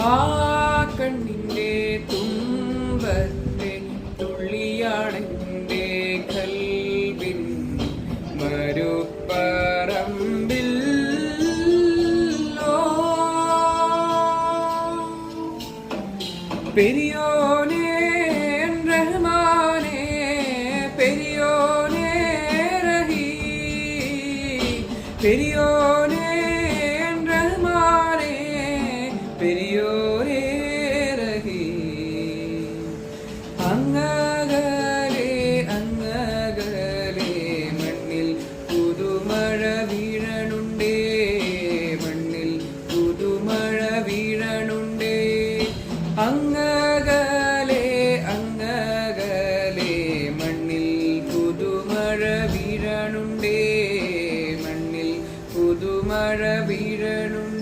ആ കണ്ണിൻ്റെ തുമ്പത്തെ തുള്ളിയാണെൻ്റെ കൽവിൻ മരുപ്പറമ്പിൽ പെരിയോനേ റഹ്മാനേ പെരിയോനേ റഹീം പെരിയോനേ റഹ്മാനേ പെരിയോനേ റഹീം അങ്ങകലെ അങ്ങകലെ മണ്ണിൽ പുതുമഴ വീഴണുണ്ടേ മണ്ണിൽ പുതുമഴ വീഴണുണ്ടേ അങ്ങകലെ അങ്ങകലെ മണ്ണിൽ പുതുമഴ വീഴണുണ്ടേ മണ്ണിൽ പുതുമഴ വീഴണുണ്ടേ